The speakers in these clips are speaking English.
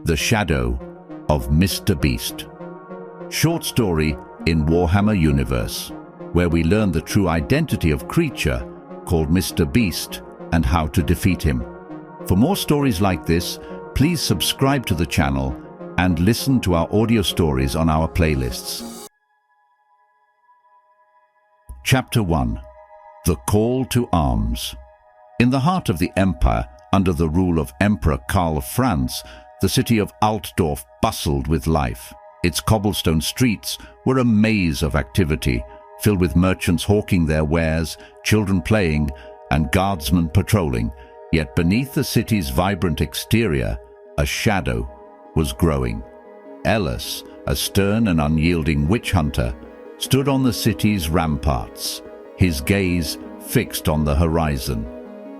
The Shadow of MrBeast. Short story in Warhammer universe, where we learn the true identity of creature called MrBeast and how to defeat him. For more stories like this, please subscribe to the channel and listen to our audio stories on our playlists. Chapter 1. The Call to Arms. In the heart of the Empire, under the rule of Emperor Karl of France, the city of Altdorf bustled with life. Its cobblestone streets were a maze of activity, filled with merchants hawking their wares, children playing, and guardsmen patrolling. Yet beneath the city's vibrant exterior, a shadow was growing. Ellis, a stern and unyielding witch hunter, stood on the city's ramparts, his gaze fixed on the horizon.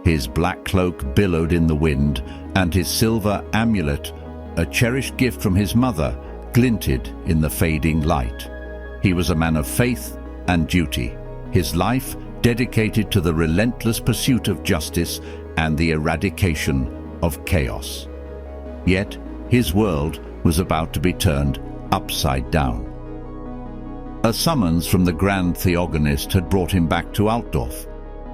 His black cloak billowed in the wind, and his silver amulet, a cherished gift from his mother, glinted in the fading light. He was a man of faith and duty, his life dedicated to the relentless pursuit of justice and the eradication of chaos. Yet his world was about to be turned upside down. A summons from the Grand Theogonist had brought him back to Altdorf.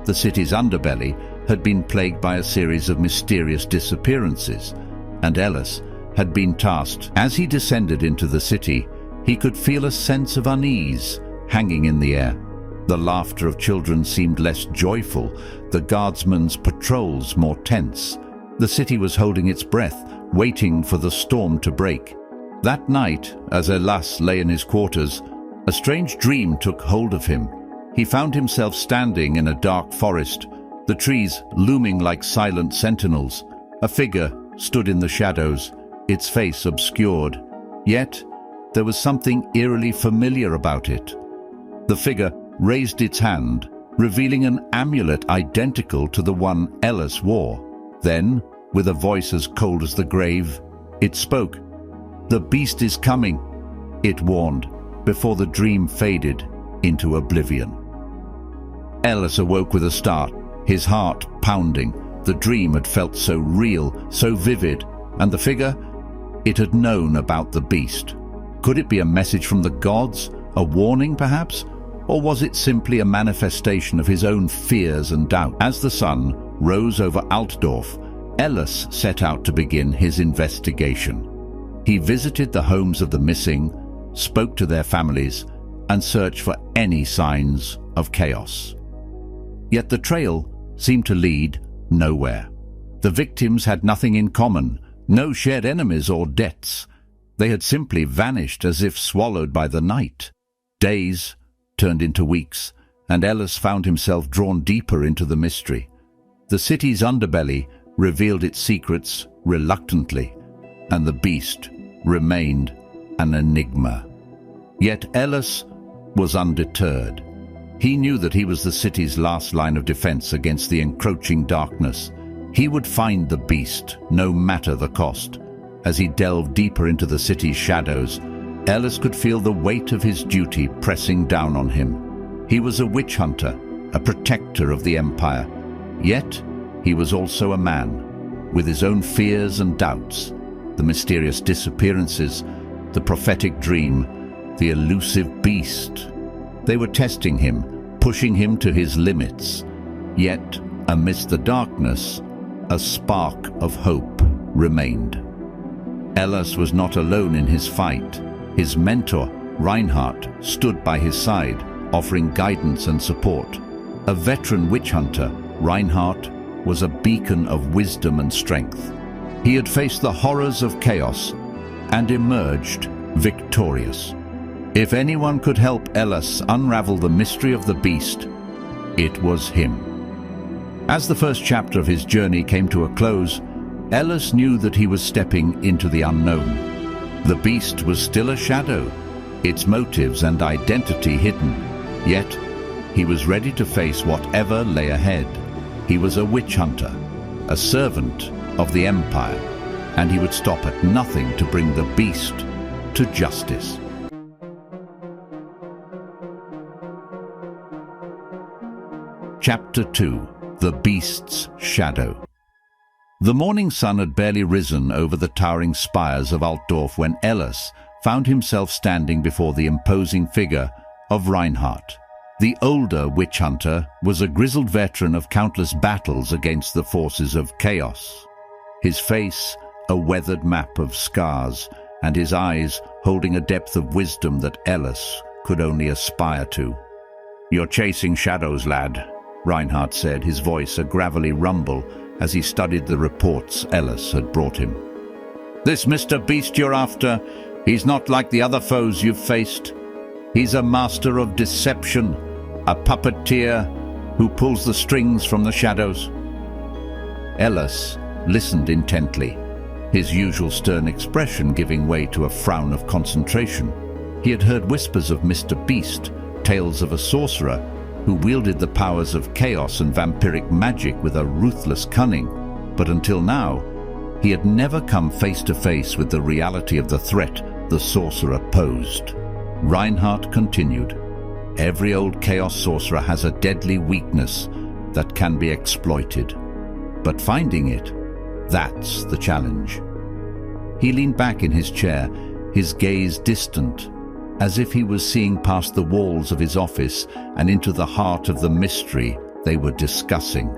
The city's underbelly had been plagued by a series of mysterious disappearances, and Ellis had been tasked. As he descended into the city, he could feel a sense of unease hanging in the air. The laughter of children seemed less joyful, the guardsmen's patrols more tense. The city was holding its breath, waiting for the storm to break. That night, as Ellis lay in his quarters, a strange dream took hold of him. He found himself standing in a dark forest, the trees looming like silent sentinels. A figure stood in the shadows, its face obscured. Yet there was something eerily familiar about it. The figure raised its hand, revealing an amulet identical to the one Ellis wore. Then, with a voice as cold as the grave, it spoke. "The beast is coming," it warned, before the dream faded into oblivion. Ellis awoke with a start, his heart pounding. The dream had felt so real, so vivid, and the figure, it had known about the beast. Could it be a message from the gods, a warning perhaps? Or was it simply a manifestation of his own fears and doubt? As the sun rose over Altdorf, Ellis set out to begin his investigation. He visited the homes of the missing, spoke to their families, and searched for any signs of chaos. Yet the trail seemed to lead nowhere. The victims had nothing in common, no shared enemies or debts. They had simply vanished as if swallowed by the night. Days turned into weeks, and Ellis found himself drawn deeper into the mystery. The city's underbelly revealed its secrets reluctantly, and the beast remained an enigma. Yet Ellis was undeterred. He knew that he was the city's last line of defense against the encroaching darkness. He would find the beast, no matter the cost. As he delved deeper into the city's shadows, Ellis could feel the weight of his duty pressing down on him. He was a witch hunter, a protector of the Empire. Yet he was also a man, with his own fears and doubts. The mysterious disappearances, the prophetic dream, the elusive beast. They were testing him, pushing him to his limits. Yet, amidst the darkness, a spark of hope remained. Ellis was not alone in his fight. His mentor, Reinhardt, stood by his side, offering guidance and support. A veteran witch hunter, Reinhardt was a beacon of wisdom and strength. He had faced the horrors of chaos and emerged victorious. If anyone could help Ellis unravel the mystery of the beast, it was him. As the first chapter of his journey came to a close, Ellis knew that he was stepping into the unknown. The beast was still a shadow, its motives and identity hidden. Yet, he was ready to face whatever lay ahead. He was a witch hunter, a servant of the Empire, and he would stop at nothing to bring the beast to justice. Chapter 2. The Beast's Shadow. The morning sun had barely risen over the towering spires of Altdorf when Ellis found himself standing before the imposing figure of Reinhardt. The older witch hunter was a grizzled veteran of countless battles against the forces of chaos. His face a weathered map of scars, and his eyes holding a depth of wisdom that Ellis could only aspire to. "You're chasing shadows, lad," Reinhardt said, his voice a gravelly rumble as he studied the reports Ellis had brought him. "This MrBeast you're after, he's not like the other foes you've faced. He's a master of deception, a puppeteer who pulls the strings from the shadows." Ellis listened intently, his usual stern expression giving way to a frown of concentration. He had heard whispers of MrBeast, tales of a sorcerer who wielded the powers of chaos and vampiric magic with a ruthless cunning, but until now, he had never come face to face with the reality of the threat the sorcerer posed. Reinhardt continued, "Every old chaos sorcerer has a deadly weakness that can be exploited. But finding it, that's the challenge." He leaned back in his chair, his gaze distant, as if he was seeing past the walls of his office and into the heart of the mystery they were discussing.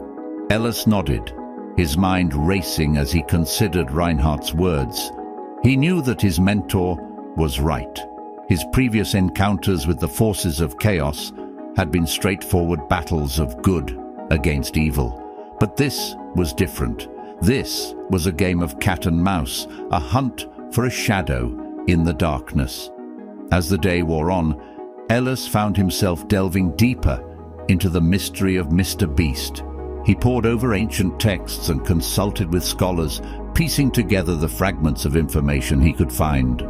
Ellis nodded, his mind racing as he considered Reinhardt's words. He knew that his mentor was right. His previous encounters with the forces of chaos had been straightforward battles of good against evil. But this was different. This was a game of cat and mouse, a hunt for a shadow in the darkness. As the day wore on, Ellis found himself delving deeper into the mystery of MrBeast. He pored over ancient texts and consulted with scholars, piecing together the fragments of information he could find.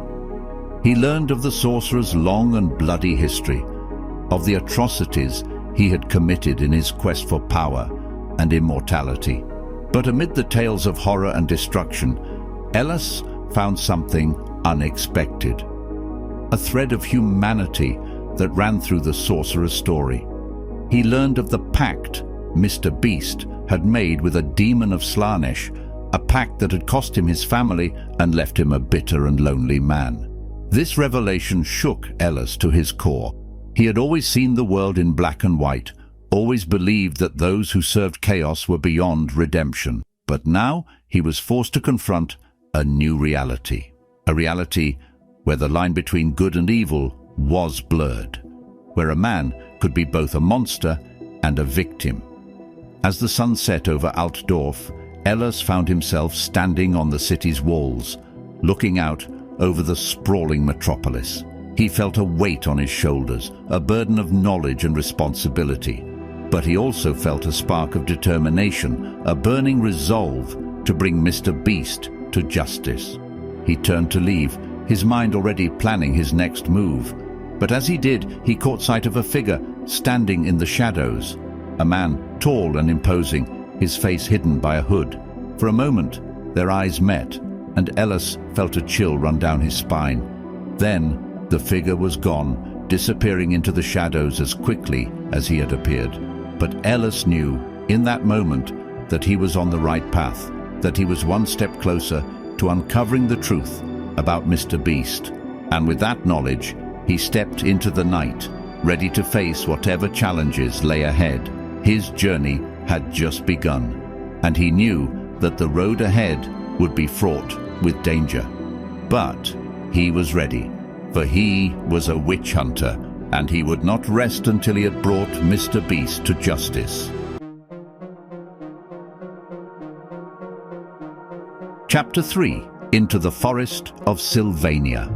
He learned of the sorcerer's long and bloody history, of the atrocities he had committed in his quest for power and immortality. But amid the tales of horror and destruction, Ellis found something unexpected. A thread of humanity that ran through the sorcerer's story. He learned of the pact MrBeast had made with a demon of Slanesh, a pact that had cost him his family and left him a bitter and lonely man. This revelation shook Ellis to his core. He had always seen the world in black and white, always believed that those who served chaos were beyond redemption. But now he was forced to confront a new reality. A reality where the line between good and evil was blurred, where a man could be both a monster and a victim. As the sun set over Altdorf, Ellis found himself standing on the city's walls, looking out over the sprawling metropolis. He felt a weight on his shoulders, a burden of knowledge and responsibility. But he also felt a spark of determination, a burning resolve to bring MrBeast to justice. He turned to leave, his mind already planning his next move. But as he did, he caught sight of a figure standing in the shadows. A man, tall and imposing, his face hidden by a hood. For a moment, their eyes met, and Ellis felt a chill run down his spine. Then, the figure was gone, disappearing into the shadows as quickly as he had appeared. But Ellis knew, in that moment, that he was on the right path, that he was one step closer to uncovering the truth about MrBeast. And with that knowledge, he stepped into the night, ready to face whatever challenges lay ahead. His journey had just begun, and he knew that the road ahead would be fraught with danger. But he was ready, for he was a witch hunter, and he would not rest until he had brought MrBeast to justice. Chapter 3. Into the Forest of Sylvania.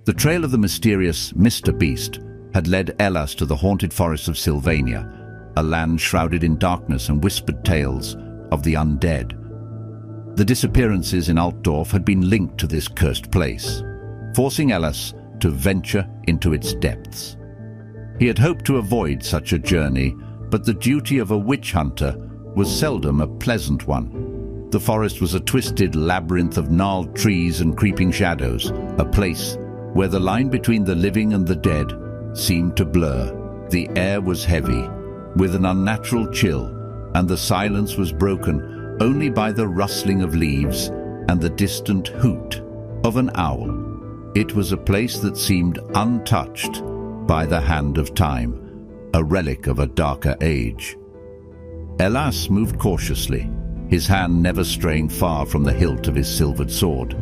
The trail of the mysterious MrBeast had led Ellis to the haunted forest of Sylvania, a land shrouded in darkness and whispered tales of the undead. The disappearances in Altdorf had been linked to this cursed place, forcing Ellis to venture into its depths. He had hoped to avoid such a journey, but the duty of a witch hunter was seldom a pleasant one. The forest was a twisted labyrinth of gnarled trees and creeping shadows, a place where the line between the living and the dead seemed to blur. The air was heavy, with an unnatural chill, and the silence was broken only by the rustling of leaves and the distant hoot of an owl. It was a place that seemed untouched by the hand of time, a relic of a darker age. Elas moved cautiously, his hand never straying far from the hilt of his silvered sword.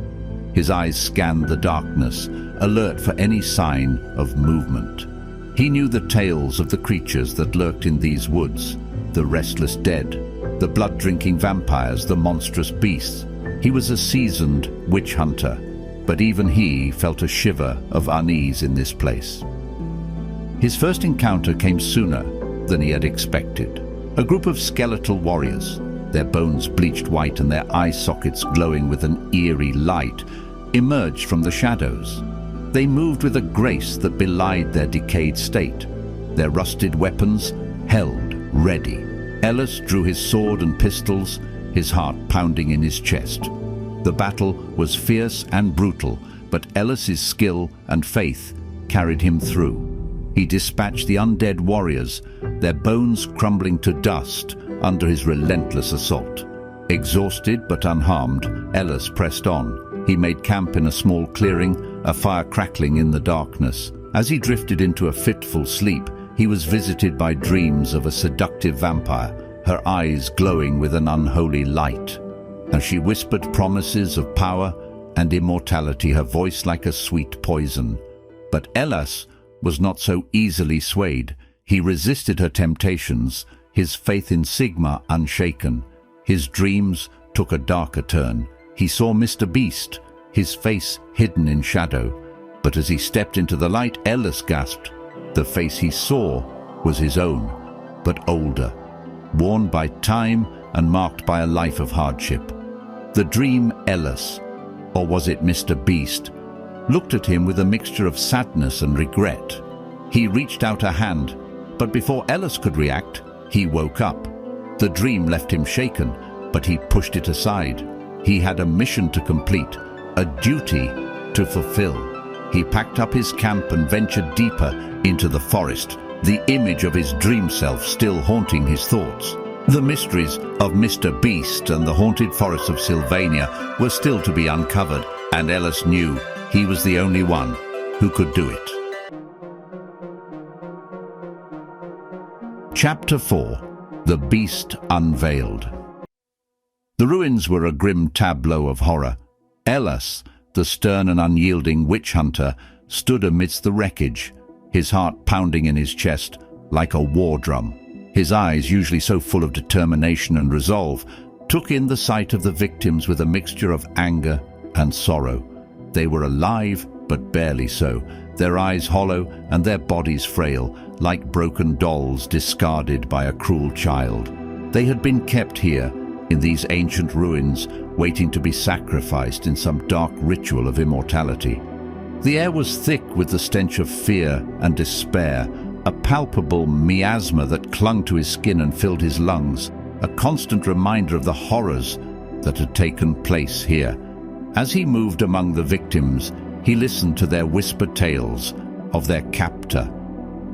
His eyes scanned the darkness, alert for any sign of movement. He knew the tales of the creatures that lurked in these woods, the restless dead, the blood-drinking vampires, the monstrous beasts. He was a seasoned witch hunter, but even he felt a shiver of unease in this place. His first encounter came sooner than he had expected. A group of skeletal warriors, their bones bleached white and their eye sockets glowing with an eerie light, emerged from the shadows. They moved with a grace that belied their decayed state, their rusted weapons held ready. Elas drew his sword and pistols, his heart pounding in his chest. The battle was fierce and brutal, but Elas's skill and faith carried him through. He dispatched the undead warriors, their bones crumbling to dust under his relentless assault. Exhausted but unharmed, Elas pressed on. He made camp in a small clearing, a fire crackling in the darkness. As he drifted into a fitful sleep, he was visited by dreams of a seductive vampire, her eyes glowing with an unholy light. As she whispered promises of power and immortality, her voice like a sweet poison. But Elas was not so easily swayed. He resisted her temptations, his faith in Sigma unshaken. His dreams took a darker turn. He saw MrBeast, his face hidden in shadow. But as he stepped into the light, Elas gasped. The face he saw was his own, but older, worn by time and marked by a life of hardship. The dream Elas, or was it MrBeast, looked at him with a mixture of sadness and regret. He reached out a hand, but before Elas could react, he woke up. The dream left him shaken, but he pushed it aside. He had a mission to complete, a duty to fulfill. He packed up his camp and ventured deeper into the forest, the image of his dream self still haunting his thoughts. The mysteries of MrBeast and the haunted forests of Sylvania were still to be uncovered, and Elas knew he was the only one who could do it. Chapter 4. The Beast Unveiled. The ruins were a grim tableau of horror. Elas, the stern and unyielding witch hunter, stood amidst the wreckage, his heart pounding in his chest like a war drum. His eyes, usually so full of determination and resolve, took in the sight of the victims with a mixture of anger and sorrow. They were alive, but barely so, their eyes hollow and their bodies frail, like broken dolls discarded by a cruel child. They had been kept here, in these ancient ruins, waiting to be sacrificed in some dark ritual of immortality. The air was thick with the stench of fear and despair, a palpable miasma that clung to his skin and filled his lungs, a constant reminder of the horrors that had taken place here. As he moved among the victims, he listened to their whispered tales of their captor.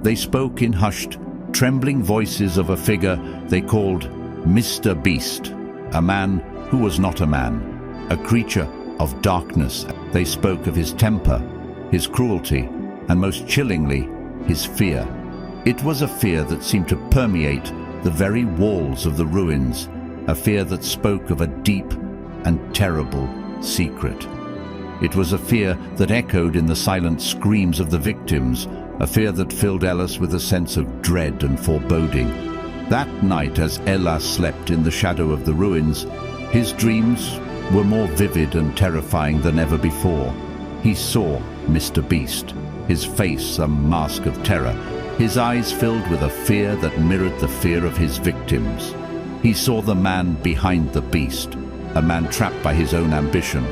They spoke in hushed, trembling voices of a figure they called MrBeast, a man who was not a man, a creature of darkness. They spoke of his temper, his cruelty, and most chillingly, his fear. It was a fear that seemed to permeate the very walls of the ruins, a fear that spoke of a deep and terrible secret. It was a fear that echoed in the silent screams of the victims, a fear that filled Elas with a sense of dread and foreboding. That night, as Elas slept in the shadow of the ruins, his dreams were more vivid and terrifying than ever before. He saw MrBeast, his face a mask of terror, his eyes filled with a fear that mirrored the fear of his victims. He saw the man behind the beast, a man trapped by his own ambition,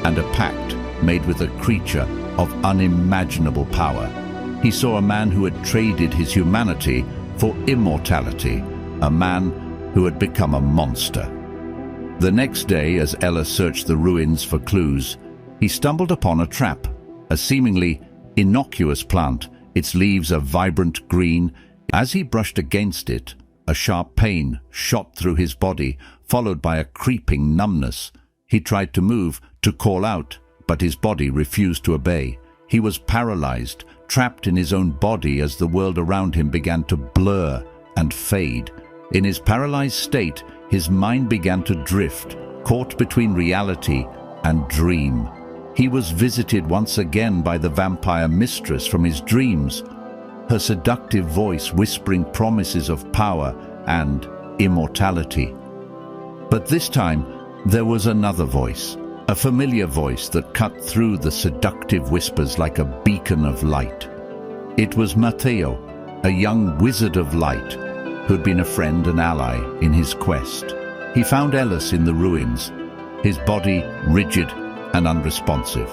and a pact made with a creature of unimaginable power. He saw a man who had traded his humanity for immortality, a man who had become a monster. The next day, as Elas searched the ruins for clues, he stumbled upon a trap, a seemingly innocuous plant, its leaves a vibrant green. As he brushed against it, a sharp pain shot through his body, followed by a creeping numbness. He tried to move, to call out, but his body refused to obey. He was paralyzed, trapped in his own body as the world around him began to blur and fade. In his paralyzed state, his mind began to drift, caught between reality and dream. He was visited once again by the vampire mistress from his dreams, her seductive voice whispering promises of power and immortality. But this time, there was another voice, a familiar voice that cut through the seductive whispers like a beacon of light. It was Matteo, a young wizard of light, who'd been a friend and ally in his quest. He found Ellis in the ruins, his body rigid and unresponsive.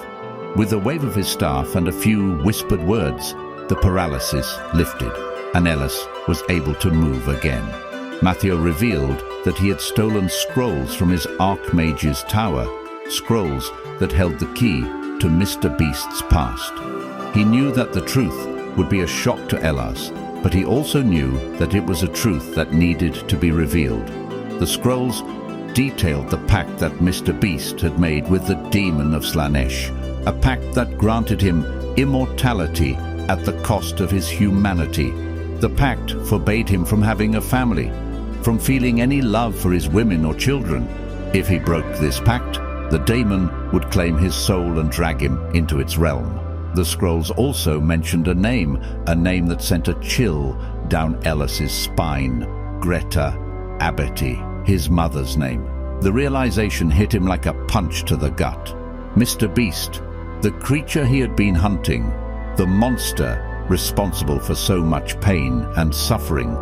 With a wave of his staff and a few whispered words, the paralysis lifted, and Ellis was able to move again. Matteo revealed that he had stolen scrolls from his Archmage's tower, scrolls that held the key to MrBeast's past. He knew that the truth would be a shock to Ellis, but he also knew that it was a truth that needed to be revealed. The scrolls detailed the pact that MrBeast had made with the demon of Slaanesh, a pact that granted him immortality at the cost of his humanity. The pact forbade him from having a family, from feeling any love for his women or children. If he broke this pact, the demon would claim his soul and drag him into its realm. The scrolls also mentioned a name that sent a chill down Ellis's spine. Greta Abeti, his mother's name. The realization hit him like a punch to the gut. MrBeast, the creature he had been hunting, the monster responsible for so much pain and suffering,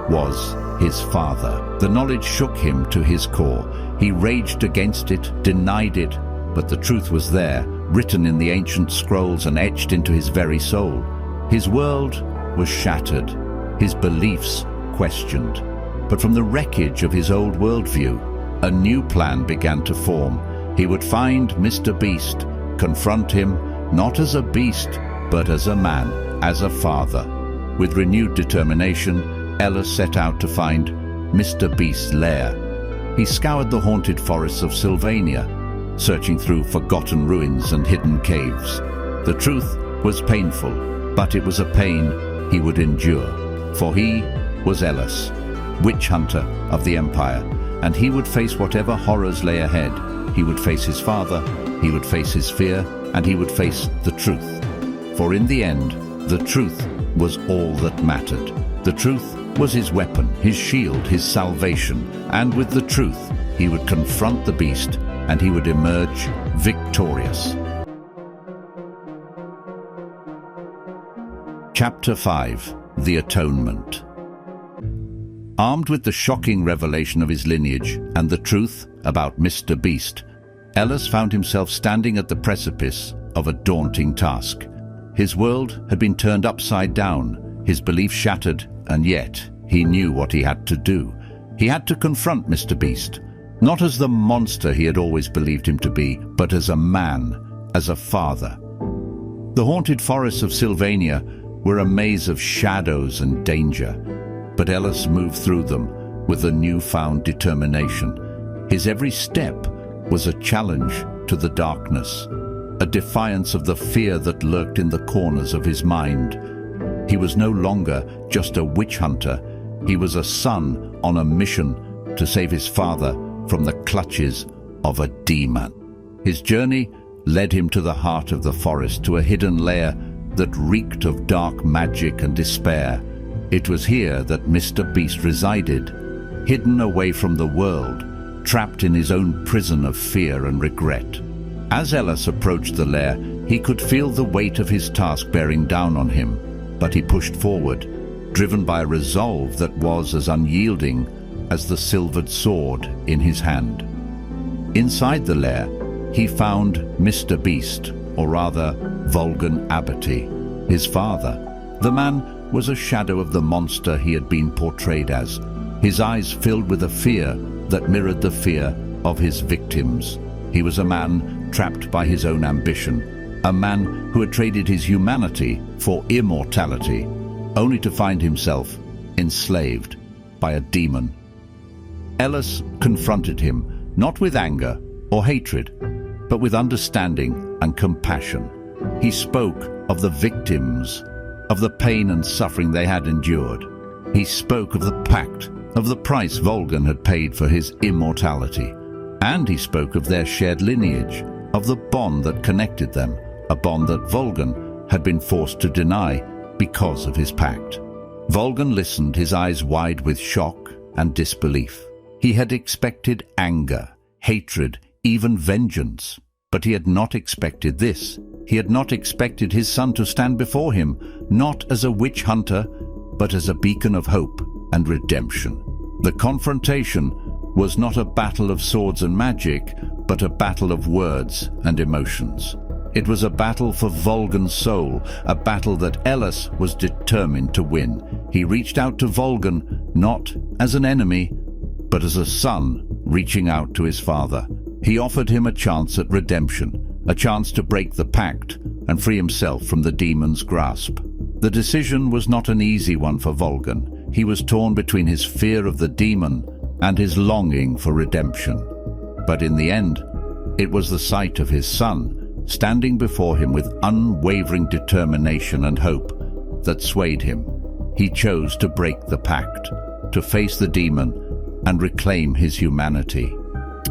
was his father. The knowledge shook him to his core. He raged against it, denied it, but the truth was there, written in the ancient scrolls and etched into his very soul. His world was shattered, his beliefs questioned. But from the wreckage of his old worldview, a new plan began to form. He would find MrBeast, confront him not as a beast, but as a man, as a father. With renewed determination, Ellis set out to find MrBeast's lair. He scoured the haunted forests of Sylvania, searching through forgotten ruins and hidden caves. The truth was painful, but it was a pain he would endure. For he was Ellis, witch hunter of the Empire, and he would face whatever horrors lay ahead. He would face his father, he would face his fear, and he would face the truth. For in the end, the truth was all that mattered. The truth was his weapon, his shield, his salvation, and with the truth, he would confront the beast and he would emerge victorious. Chapter 5: The Atonement. Armed with the shocking revelation of his lineage and the truth about MrBeast, Ellis found himself standing at the precipice of a daunting task. His world had been turned upside down, his beliefs shattered, and yet he knew what he had to do. He had to confront MrBeast, not as the monster he had always believed him to be, but as a man, as a father. The haunted forests of Sylvania were a maze of shadows and danger, but Ellis moved through them with a newfound determination. His every step was a challenge to the darkness, a defiance of the fear that lurked in the corners of his mind. He was no longer just a witch hunter. He was a son on a mission to save his father from the clutches of a demon. His journey led him to the heart of the forest, to a hidden lair that reeked of dark magic and despair. It was here that MrBeast resided, hidden away from the world, trapped in his own prison of fear and regret. As Ellis approached the lair, he could feel the weight of his task bearing down on him, but he pushed forward, driven by a resolve that was as unyielding as the silvered sword in his hand. Inside the lair, he found MrBeast, or rather Volgan Abeti, his father. The man was a shadow of the monster he had been portrayed as, his eyes filled with a fear that mirrored the fear of his victims. He was a man trapped by his own ambition, a man who had traded his humanity for immortality, only to find himself enslaved by a demon. Ellis confronted him, not with anger or hatred, but with understanding and compassion. He spoke of the victims, of the pain and suffering they had endured. He spoke of the pact, of the price Volgan had paid for his immortality. And he spoke of their shared lineage, of the bond that connected them, a bond that Volgan had been forced to deny because of his pact. Volgan listened, his eyes wide with shock and disbelief. He had expected anger, hatred, even vengeance. But he had not expected this. He had not expected his son to stand before him, not as a witch hunter, but as a beacon of hope and redemption. The confrontation was not a battle of swords and magic, but a battle of words and emotions. It was a battle for Volgan's soul, a battle that Ellis was determined to win. He reached out to Volgan not as an enemy, but as a son reaching out to his father. He offered him a chance at redemption, a chance to break the pact and free himself from the demon's grasp. The decision was not an easy one for Volgan. He was torn between his fear of the demon and his longing for redemption. But in the end, it was the sight of his son standing before him with unwavering determination and hope that swayed him. He chose to break the pact, to face the demon and reclaim his humanity.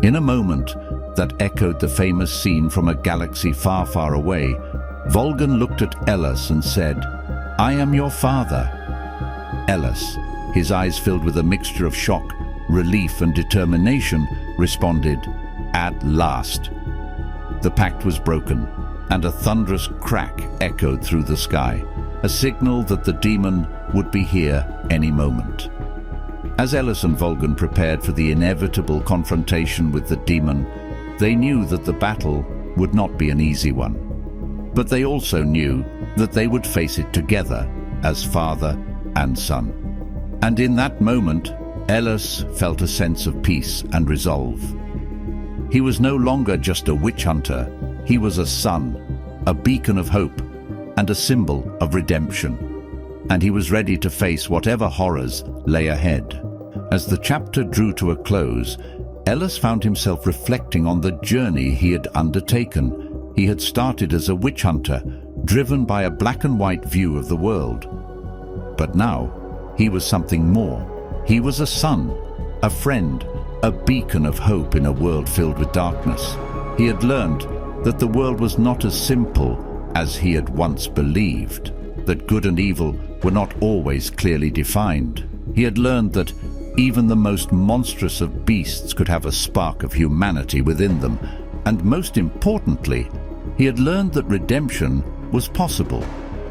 In a moment that echoed the famous scene from a galaxy far, far away, Volgan looked at Ellis and said, "I am your father." Ellis, his eyes filled with a mixture of shock, relief and determination, responded, "At last." The pact was broken, and a thunderous crack echoed through the sky, a signal that the demon would be here any moment. As Ellis and Volgan prepared for the inevitable confrontation with the demon, they knew that the battle would not be an easy one. But they also knew that they would face it together as father and son. And in that moment, Ellis felt a sense of peace and resolve. He was no longer just a witch hunter. He was a son, a beacon of hope, and a symbol of redemption. And he was ready to face whatever horrors lay ahead. As the chapter drew to a close, Ellis found himself reflecting on the journey he had undertaken. He had started as a witch hunter, driven by a black and white view of the world. But now, he was something more. He was a son, a friend, a beacon of hope in a world filled with darkness. He had learned that the world was not as simple as he had once believed, that good and evil were not always clearly defined. He had learned that even the most monstrous of beasts could have a spark of humanity within them. And most importantly, he had learned that redemption was possible,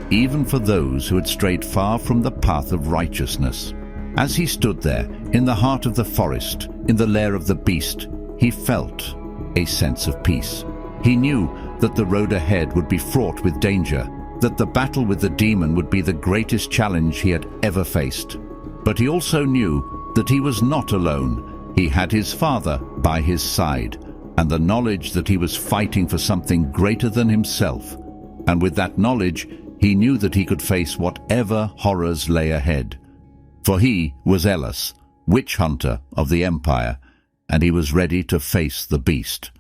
even for those who had strayed far from the path of righteousness. As he stood there, in the heart of the forest, in the lair of the beast, he felt a sense of peace. He knew that the road ahead would be fraught with danger, that the battle with the demon would be the greatest challenge he had ever faced. But he also knew that he was not alone. He had his father by his side, and the knowledge that he was fighting for something greater than himself. And with that knowledge, he knew that he could face whatever horrors lay ahead. For he was Ellis, witch hunter of the Empire, and he was ready to face the beast.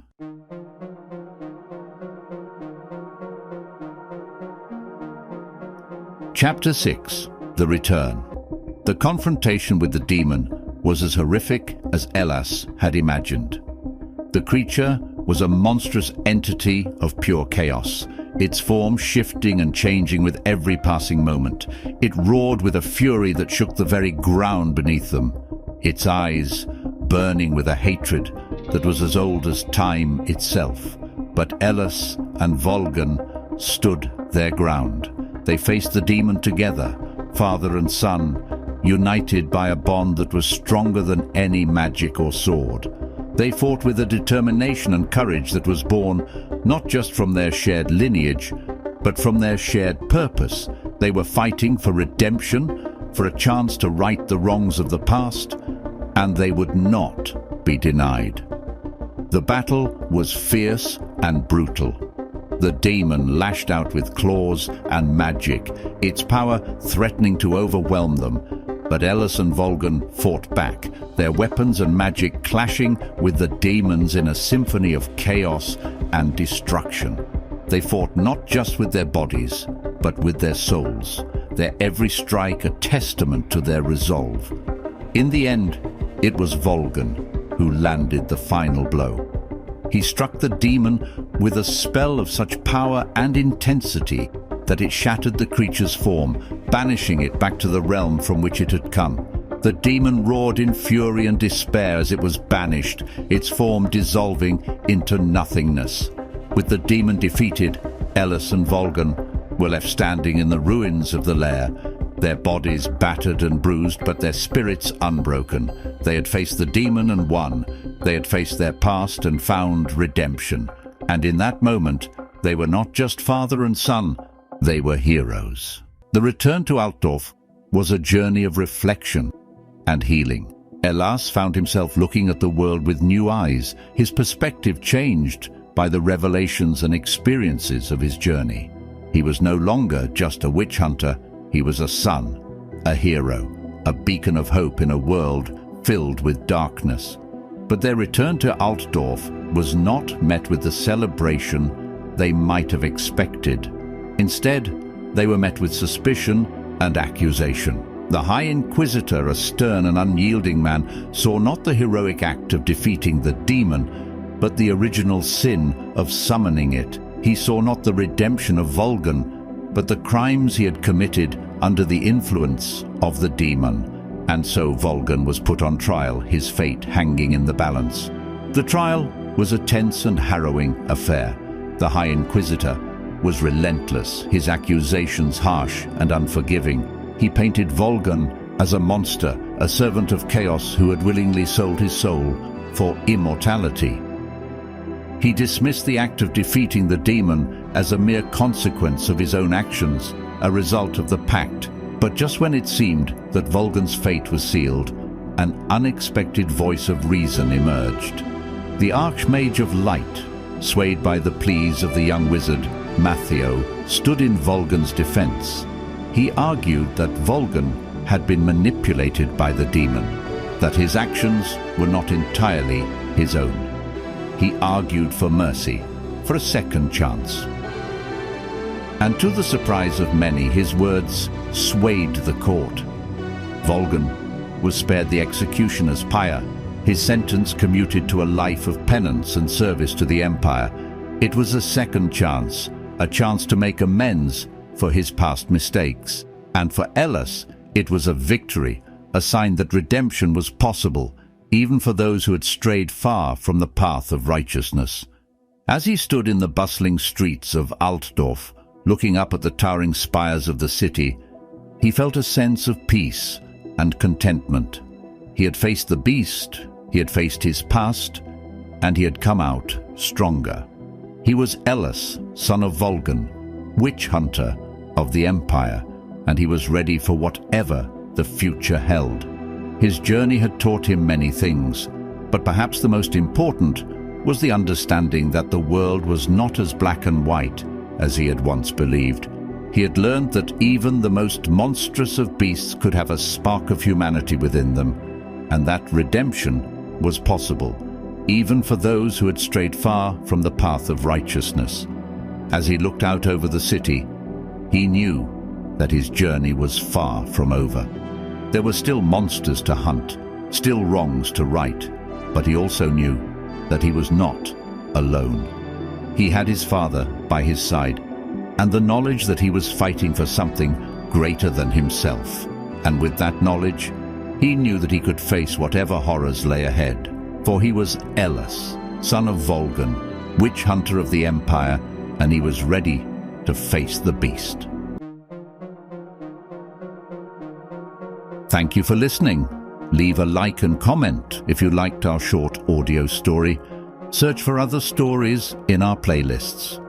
Chapter 6. The Return. The confrontation with the demon was as horrific as Ellis had imagined. The creature was a monstrous entity of pure chaos, its form shifting and changing with every passing moment. It roared with a fury that shook the very ground beneath them, its eyes burning with a hatred that was as old as time itself. But Ellis and Volgan stood their ground. They faced the demon together, father and son, united by a bond that was stronger than any magic or sword. They fought with a determination and courage that was born not just from their shared lineage, but from their shared purpose. They were fighting for redemption, for a chance to right the wrongs of the past, and they would not be denied. The battle was fierce and brutal. The demon lashed out with claws and magic, its power threatening to overwhelm them. But Ellis and Volgan fought back, their weapons and magic clashing with the demons in a symphony of chaos and destruction. They fought not just with their bodies, but with their souls, their every strike a testament to their resolve. In the end, it was Volgan who landed the final blow. He struck the demon with a spell of such power and intensity that it shattered the creature's form, banishing it back to the realm from which it had come. The demon roared in fury and despair as it was banished, its form dissolving into nothingness. With the demon defeated, Ellis and Volgan were left standing in the ruins of the lair, their bodies battered and bruised, but their spirits unbroken. They had faced the demon and won. They had faced their past and found redemption. And in that moment, they were not just father and son, they were heroes. The return to Altdorf was a journey of reflection and healing. Elas found himself looking at the world with new eyes, his perspective changed by the revelations and experiences of his journey. He was no longer just a witch hunter, he was a son, a hero, a beacon of hope in a world filled with darkness. But their return to Altdorf was not met with the celebration they might have expected. Instead, they were met with suspicion and accusation. The High Inquisitor, a stern and unyielding man, saw not the heroic act of defeating the demon, but the original sin of summoning it. He saw not the redemption of Volgan, but the crimes he had committed under the influence of the demon. And so Volgan was put on trial, his fate hanging in the balance. The trial was a tense and harrowing affair. The High Inquisitor was relentless, his accusations harsh and unforgiving. He painted Volgan as a monster, a servant of chaos who had willingly sold his soul for immortality. He dismissed the act of defeating the demon as a mere consequence of his own actions, a result of the pact. But just when it seemed that Volgan's fate was sealed, an unexpected voice of reason emerged. The Archmage of Light, swayed by the pleas of the young wizard, Matteo, stood in Volgan's defense. He argued that Volgan had been manipulated by the demon, that his actions were not entirely his own. He argued for mercy, for a second chance. And to the surprise of many, his words swayed the court. Volgan was spared the executioner's pyre, his sentence commuted to a life of penance and service to the Empire. It was a second chance, a chance to make amends for his past mistakes. And for Ellis, it was a victory, a sign that redemption was possible, even for those who had strayed far from the path of righteousness. As he stood in the bustling streets of Altdorf, looking up at the towering spires of the city, he felt a sense of peace and contentment. He had faced the beast, he had faced his past, and he had come out stronger. He was Ellis, son of Volgan, witch hunter of the Empire, and he was ready for whatever the future held. His journey had taught him many things, but perhaps the most important was the understanding that the world was not as black and white as he had once believed. He had learned that even the most monstrous of beasts could have a spark of humanity within them, and that redemption was possible, even for those who had strayed far from the path of righteousness. As he looked out over the city, he knew that his journey was far from over. There were still monsters to hunt, still wrongs to right, but he also knew that he was not alone. He had his father by his side, and the knowledge that he was fighting for something greater than himself. And with that knowledge, he knew that he could face whatever horrors lay ahead. For he was Ellis, son of Volgan, witch hunter of the Empire, and he was ready to face the beast. Thank you for listening. Leave a like and comment if you liked our short audio story. Search for other stories in our playlists.